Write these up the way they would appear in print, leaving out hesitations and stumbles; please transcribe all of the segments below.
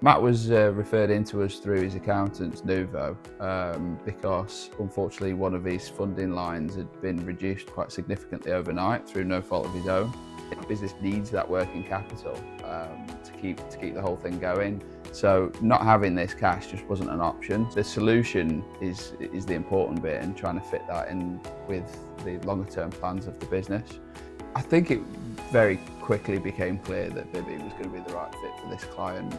Matt was referred into us through his accountants, Nouveau, because unfortunately one of his funding lines had been reduced quite significantly overnight through no fault of his own. The business needs that working capital to keep the whole thing going. So not having this cash just wasn't an option. The solution is the important bit, and trying to fit that in with the longer term plans of the business. I think it very quickly became clear that Bibby was going to be the right fit for this client.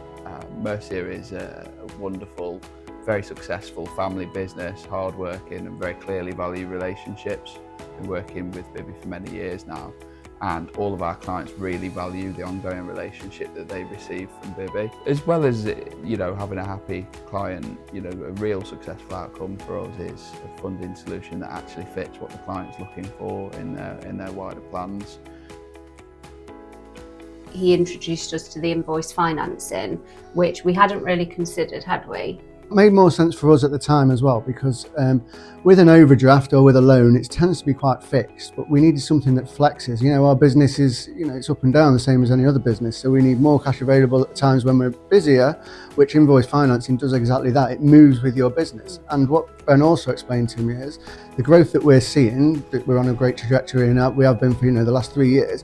Mercia is a wonderful, very successful family business, hard-working and very clearly value relationships. Been working with Bibby for many years now, and all of our clients really value the ongoing relationship that they receive from Bibby. As well as, having a happy client, a real successful outcome for us is a funding solution that actually fits what the client's looking for in their wider plans. He introduced us to the invoice financing, which we hadn't really considered, had we? It made more sense for us at the time as well, because with an overdraft or with a loan, it tends to be quite fixed, but we needed something that flexes. Our business is, it's up and down the same as any other business, so we need more cash available at times when we're busier, which invoice financing does exactly that. It moves with your business. And what Ben also explained to me is the growth that we're seeing, that we're on a great trajectory, and we have been for the last 3 years.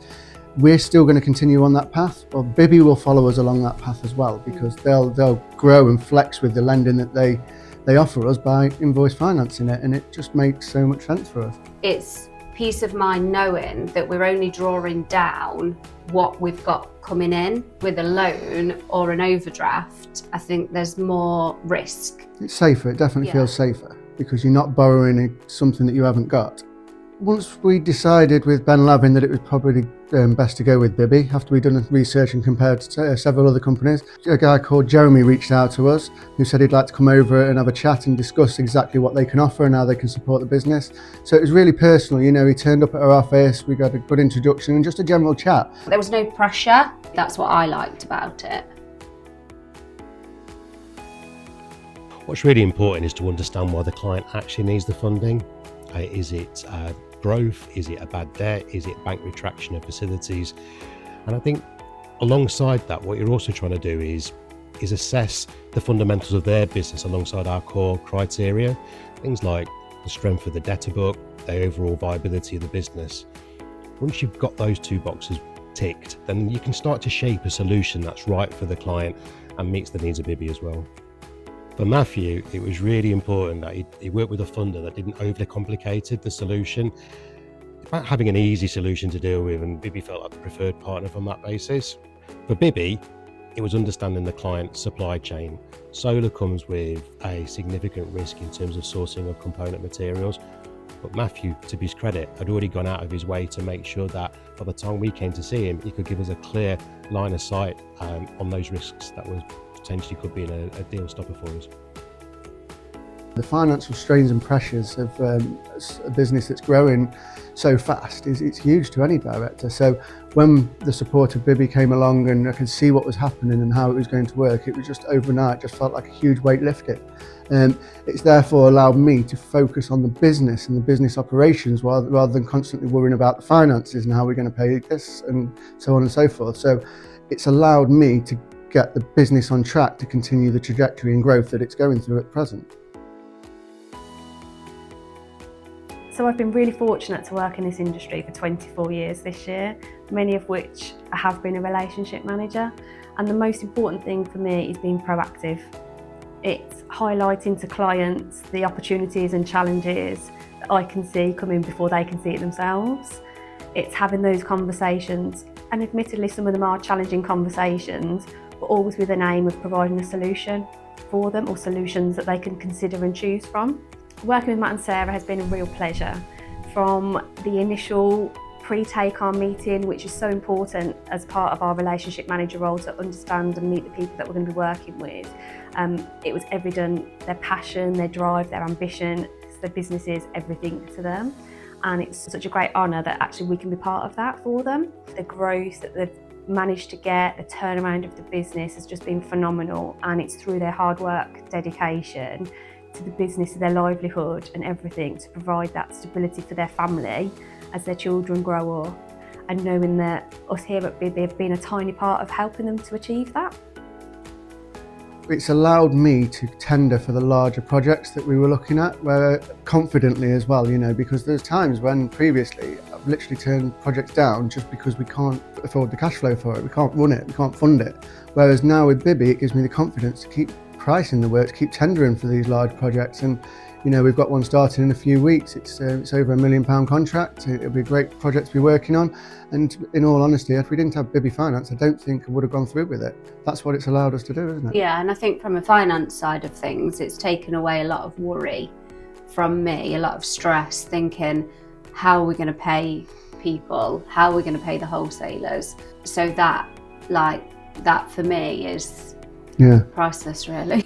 We're still going to continue on that path, but Bibby will follow us along that path as well, because they'll grow and flex with the lending that they offer us by invoice financing it, and it just makes so much sense for us. It's peace of mind knowing that we're only drawing down what we've got coming in. With a loan or an overdraft, I think there's more risk. It's safer, it definitely feels safer, because you're not borrowing something that you haven't got. Once we decided with Ben Lavin that it was probably best to go with Bibby, after we'd done research and compared to several other companies, a guy called Jeremy reached out to us, who said he'd like to come over and have a chat and discuss exactly what they can offer and how they can support the business. So it was really personal, he turned up at our office, we got a good introduction and just a general chat. There was no pressure. That's what I liked about it. What's really important is to understand why the client actually needs the funding. Is it growth? Is it a bad debt? Is it bank retraction of facilities? And I think alongside that, what you're also trying to do is assess the fundamentals of their business alongside our core criteria. Things like the strength of the debtor book, the overall viability of the business. Once you've got those two boxes ticked, then you can start to shape a solution that's right for the client and meets the needs of Bibby as well. For Matthew, it was really important that he worked with a funder that didn't overly complicated the solution. It's about having an easy solution to deal with, and Bibby felt like the preferred partner from that basis. For Bibby, it was understanding the client's supply chain. Solar comes with a significant risk in terms of sourcing of component materials, but Matthew, to his credit, had already gone out of his way to make sure that by the time we came to see him, he could give us a clear line of sight on those risks that was potentially could be a deal stopper for us. The financial strains and pressures of a business that's growing so fast it's huge to any director. So when the support of Bibby came along and I could see what was happening and how it was going to work, it was just overnight, just felt like a huge weight lifted. It's therefore allowed me to focus on the business and the business operations rather than constantly worrying about the finances and how we're going to pay this and so on and so forth. So it's allowed me to get the business on track to continue the trajectory and growth that it's going through at present. So I've been really fortunate to work in this industry for 24 years this year, many of which I have been a relationship manager. And the most important thing for me is being proactive. It's highlighting to clients the opportunities and challenges that I can see coming before they can see it themselves. It's having those conversations, and admittedly some of them are challenging conversations, but always with an aim of providing a solution for them, or solutions that they can consider and choose from. Working with Matt and Sarah has been a real pleasure. From the initial pre-take-on meeting, which is so important as part of our relationship manager role to understand and meet the people that we're going to be working with, it was evident their passion, their drive, their ambition. Their business is everything to them, and it's such a great honour that actually we can be part of that for them. The growth that they've managed to get, the turnaround of the business has just been phenomenal, and it's through their hard work, dedication to the business, to their livelihood and everything, to provide that stability for their family as their children grow up, and knowing that us here at Bibby have been a tiny part of helping them to achieve that. it's allowed me to tender for the larger projects that we were looking at, where confidently as well, you know, because there's times when previously I've literally turned projects down just because we can't afford the cash flow for it, we can't run it, we can't fund it. Whereas now with Bibby, it gives me the confidence to keep pricing the work, to keep tendering for these large projects. And you know, we've got one starting in a few weeks. It's over £1 million contract. It'll be a great project to be working on. And in all honesty, if we didn't have Bibby Finance, I don't think I would have gone through with it. That's what it's allowed us to do, isn't it? Yeah, and I think from a finance side of things, it's taken away a lot of worry from me, a lot of stress, thinking, how are we going to pay people? How are we going to pay the wholesalers? So that for me is priceless, really.